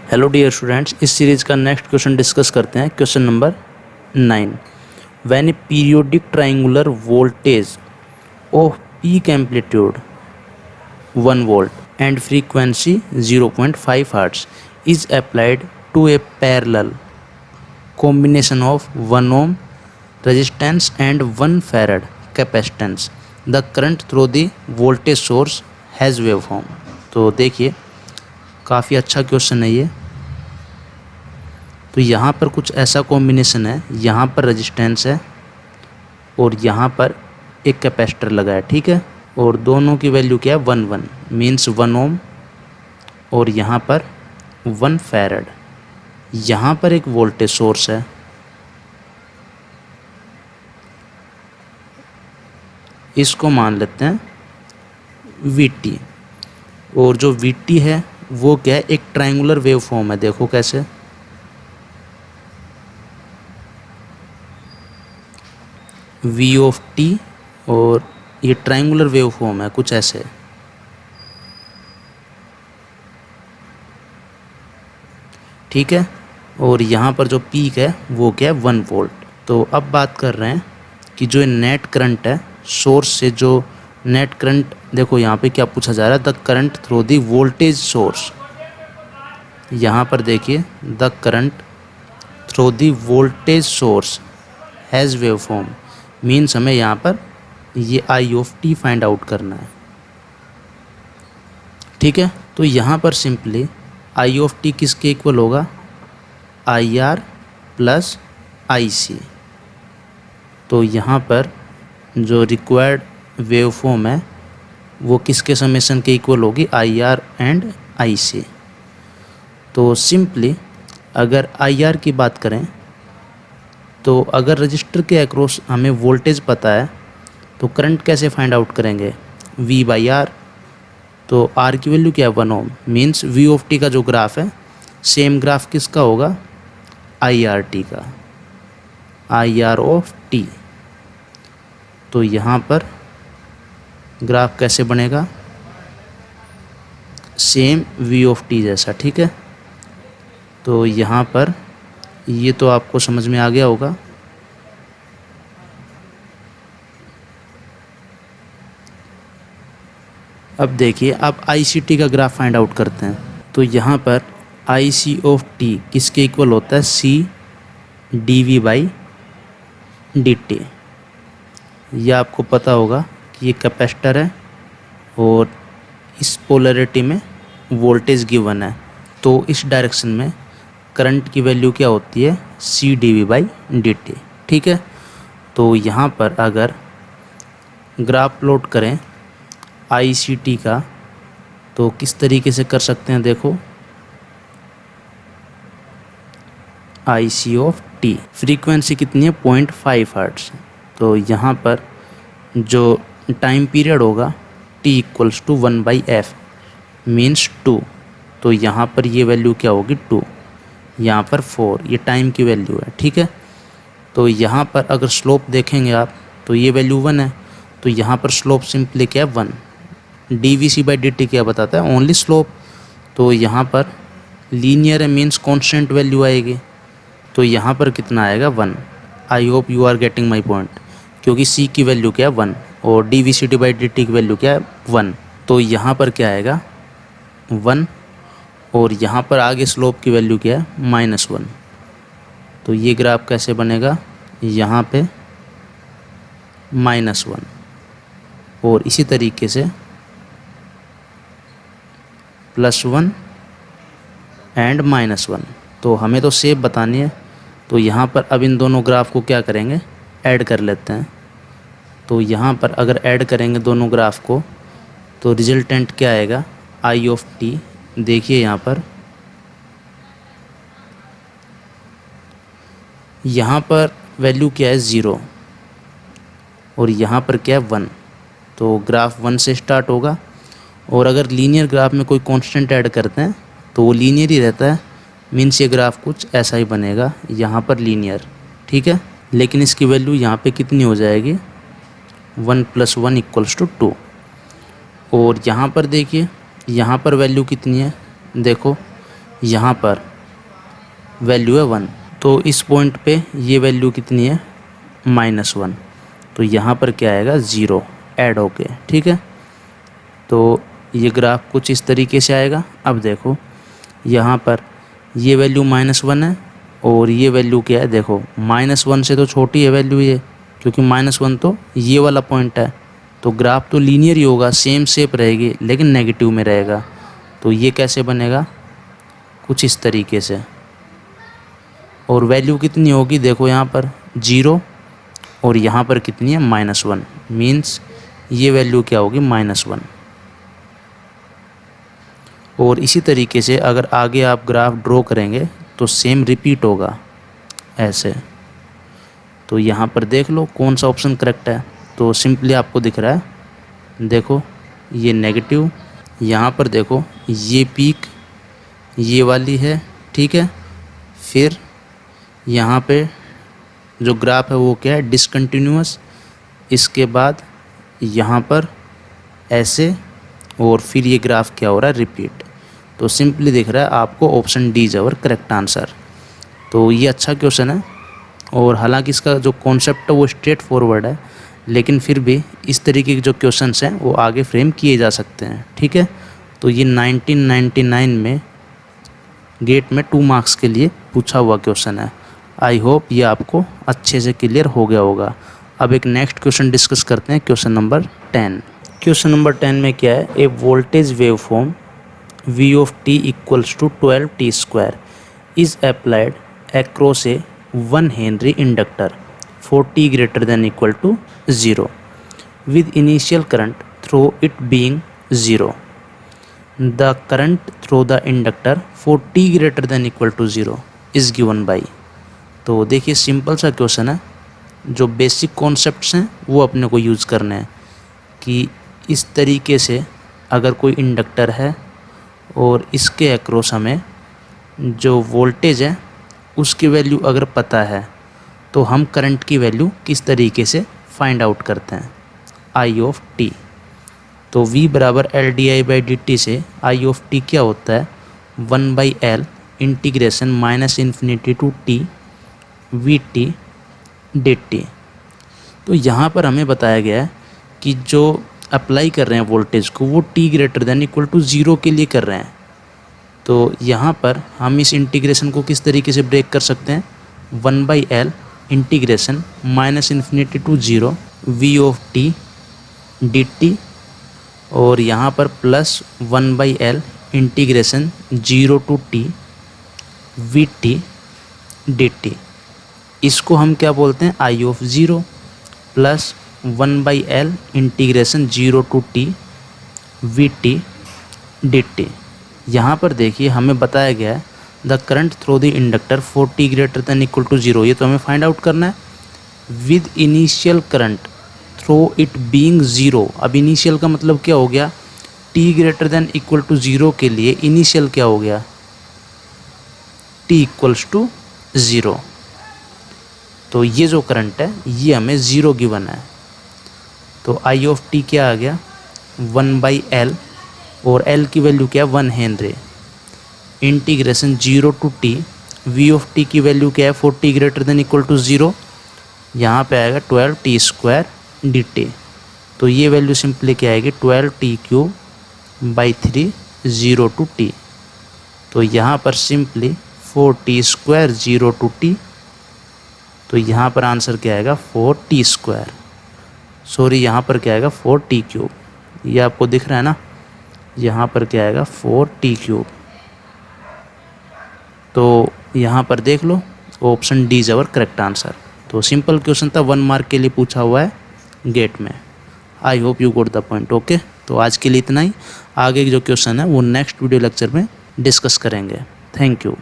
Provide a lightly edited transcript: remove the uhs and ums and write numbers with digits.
Hello dear students, इस series का next question discuss करते हैं। Question number 9। When a periodic triangular voltage of peak amplitude 1 volt and frequency 0.5 hertz is applied to a parallel combination of 1 ohm resistance and 1 farad capacitance, the current through the voltage source has waveform। तो देखिए काफ़ी अच्छा question है ये। तो यहाँ पर कुछ ऐसा कॉम्बिनेशन है, यहाँ पर रेजिस्टेंस है और यहाँ पर एक कैपेसिटर लगा है, ठीक है। और दोनों की वैल्यू क्या है, 1 मीन्स 1 ओम, और यहाँ पर 1 फैरड। यहाँ पर एक वोल्टेज सोर्स है, इसको मान लेते हैं VT। और जो VT है वो क्या है, एक ट्रायंगुलर वेव फॉर्म है। देखो कैसे, V ऑफ T, और ये ट्रायंगुलर वेव फॉर्म है कुछ ऐसे। ठीक है। और यहाँ पर जो पीक है वो क्या है, 1 वोल्ट। तो अब बात कर रहे हैं कि जो नेट करंट है सोर्स से, जो नेट करंट, देखो यहाँ पे क्या पूछा जा रहा है, the current through the voltage source. यहाँ पर देखिए, the current through the voltage source has wave form, means हमें यहाँ पर ये I of T find out करना है। ठीक है। तो यहाँ पर सिंपली I ऑफ T किसके इक्वल होगा, IR प्लस IC। तो यहाँ पर जो रिक्वायर्ड वेव फॉर्म है वो किसके समेशन के इक्वल होगी, IR एंड IC। तो सिंपली अगर IR की बात करें तो अगर रजिस्टर के अक्रॉस हमें वोल्टेज पता है तो करंट कैसे फाइंड आउट करेंगे, V/R। तो R की वैल्यू क्या है, 1 ओम, मीन्स V ऑफ T का जो ग्राफ है सेम ग्राफ किसका होगा, IRT का, IR ऑफ T। तो यहाँ पर ग्राफ कैसे बनेगा, सेम V ऑफ T जैसा। ठीक है। तो यहाँ पर ये तो आपको समझ में आ गया होगा। अब देखिए, अब ICT का ग्राफ फाइंड आउट करते हैं। तो यहाँ पर IC ऑफ T किसके इक्वल होता है, CdV/dt। यह आपको पता होगा कि ये कैपेसिटर है और इस पोलैरिटी में वोल्टेज गिवन है। तो इस डायरेक्शन में करंट की वैल्यू क्या होती है, CdV/dt। ठीक है। तो यहाँ पर अगर ग्राफ प्लॉट करें ICT का तो किस तरीके से कर सकते हैं, देखो IC ऑफ T, फ्रीक्वेंसी कितनी है, 0.5 हर्ट्ज। तो यहाँ पर जो टाइम पीरियड होगा T equals to 1/f means 2। तो यहाँ पर ये वैल्यू क्या होगी, 2, यहाँ पर 4, ये टाइम की वैल्यू है। ठीक है। तो यहाँ पर अगर स्लोप देखेंगे आप तो ये वैल्यू 1 है, तो यहाँ पर स्लोप सिंपली क्या है, 1। dVc/dt क्या बताता है, ओनली स्लोप। तो यहाँ पर लीनियर है मीन्स कांस्टेंट वैल्यू आएगी। तो यहाँ पर कितना आएगा, 1। I hope you are getting my point, क्योंकि C की वैल्यू क्या है, 1 और dVc/dt की वैल्यू क्या है, 1। तो यहाँ पर क्या आएगा, 1, और यहाँ पर आगे स्लोप की वैल्यू क्या है, -1। तो ये ग्राफ कैसे बनेगा, यहाँ पे -1 और इसी तरीके से +1 एंड -1। तो हमें तो शेप बतानी है, तो यहाँ पर अब इन दोनों ग्राफ को क्या करेंगे, ऐड कर लेते हैं। तो यहाँ पर अगर ऐड करेंगे दोनों ग्राफ को तो रिजल्टेंट क्या आएगा, I ऑफ T। देखिए यहाँ पर वैल्यू क्या है, 0, और यहाँ पर क्या है, 1। तो ग्राफ 1 से स्टार्ट होगा। और अगर लीनियर ग्राफ में कोई कांस्टेंट ऐड करते हैं तो वो लीनियर ही रहता है, मीन्स ये ग्राफ कुछ ऐसा ही बनेगा, यहाँ पर लीनियर। ठीक है। लेकिन इसकी वैल्यू यहाँ पे कितनी हो जाएगी, 1 + 1 = 2। और यहाँ पर देखिए, यहाँ पर वैल्यू कितनी है, देखो यहाँ पर वैल्यू है 1, तो इस पॉइंट पे ये वैल्यू कितनी है -1, तो यहाँ पर क्या आएगा 0 ऐड होके, ठीक है। तो ये ग्राफ कुछ इस तरीके से आएगा। अब देखो यहाँ पर ये वैल्यू -1 है और ये वैल्यू क्या है, देखो -1 से तो छोटी है वैल्यू ये, क्योंकि -1 तो ये वाला पॉइंट है। तो ग्राफ तो लीनियर ही होगा, सेम शेप रहेगी, लेकिन नेगेटिव में रहेगा। तो ये कैसे बनेगा, कुछ इस तरीके से। और वैल्यू कितनी होगी, देखो यहाँ पर 0 और यहाँ पर कितनी है -1, मीन्स ये वैल्यू क्या होगी -1। और इसी तरीके से अगर आगे आप ग्राफ ड्रॉ करेंगे तो सेम रिपीट होगा ऐसे। तो यहाँ पर देख लो कौन सा ऑप्शन करेक्ट है। तो सिंपली आपको दिख रहा है, देखो ये नेगेटिव, यहाँ पर देखो ये पीक ये वाली है, ठीक है। फिर यहाँ पे जो ग्राफ है वो क्या है, डिसकंटिन्यूअस। इसके बाद यहाँ पर ऐसे, और फिर ये ग्राफ क्या हो रहा है, रिपीट। तो सिंपली दिख रहा है आपको option D is our correct answer. तो ये अच्छा क्वेश्चन है, और हालांकि इसका जो कॉन्सेप्ट है वो स्ट्रेट फॉरवर्ड है, लेकिन फिर भी इस तरीके के जो क्वेश्चंस हैं वो आगे फ्रेम किए जा सकते हैं, ठीक है। तो ये 1999 में गेट में 2 मार्क्स के लिए पूछा हुआ क्वेश्चन है। आई होप ये आपको अच्छे से क्लियर हो गया होगा। अब एक नेक्स्ट क्वेश्चन डिस्कस करते हैं, क्वेश्चन नंबर 10। क्वेश्चन नंबर 10 में क्या है, a voltage wave form V of t equals to 12t² is applied across a 1 Henry inductor for t greater than equal to 0 with initial current through it being 0. The current through the inductor for t greater than equal to 0 is given by। तो देखिए simple सा question है, जो basic concepts हैं वो अपने को use करने हैं कि इस तरीके से अगर कोई इंडक्टर है और इसके अक्रॉस हमें जो वोल्टेज है उसकी वैल्यू अगर पता है तो हम करंट की वैल्यू किस तरीके से फाइंड आउट करते हैं, आई ऑफ टी। तो V बराबर LdI/dt से आई ऑफ टी क्या होता है, 1/L integration -∞ to t VT dt। तो यहाँ पर हमें बताया गया है कि जो अप्लाई कर रहे हैं वोल्टेज को वो t greater than equal to 0 के लिए कर रहे हैं। तो यहाँ पर हम इस इंटीग्रेशन को किस तरीके से ब्रेक कर सकते हैं, 1/L integration -∞ to 0 V of t dt, और यहाँ पर plus 1/L integration 0 to t VT dt। इसको हम क्या बोलते हैं, I of 0 plus 1/L integration 0 to t VT dt। यहाँ पर देखिए हमें बताया गया है the current through the inductor for t greater than equal to 0, ये तो हमें फाइंड आउट करना है। With initial current through it being 0। अब इनिशियल का मतलब क्या हो गया, t greater than equal to 0 के लिए इनिशियल क्या हो गया, t इक्वल्स टू 0। तो ये जो करंट है ये हमें 0 गिवन है। तो आई ऑफ टी क्या आ गया, 1/L, और L की वैल्यू क्या है 1 henry, integration 0 to t V of T की वैल्यू क्या है 40 ग्रेटर देन इक्वल टू 0, यहाँ पे आएगा 12t² dt। तो ये वैल्यू सिंपली क्या आएगी 12t³ 0 टू t। तो यहाँ पर सिंपली 4t² 0 टू t। तो यहाँ पर आंसर क्या आएगा 4t², सॉरी यहाँ पर क्या आएगा 4t³। ये आपको दिख रहा है ना, यहाँ पर क्या आएगा 4t³। तो यहाँ पर देख लो option D is our correct answer. तो सिंपल क्वेश्चन था, 1 मार्क के लिए पूछा हुआ है गेट में। आई hope you got the point. Okay, तो आज के लिए इतना ही। आगे जो क्वेश्चन है वो नेक्स्ट वीडियो लेक्चर में डिस्कस करेंगे। Thank you.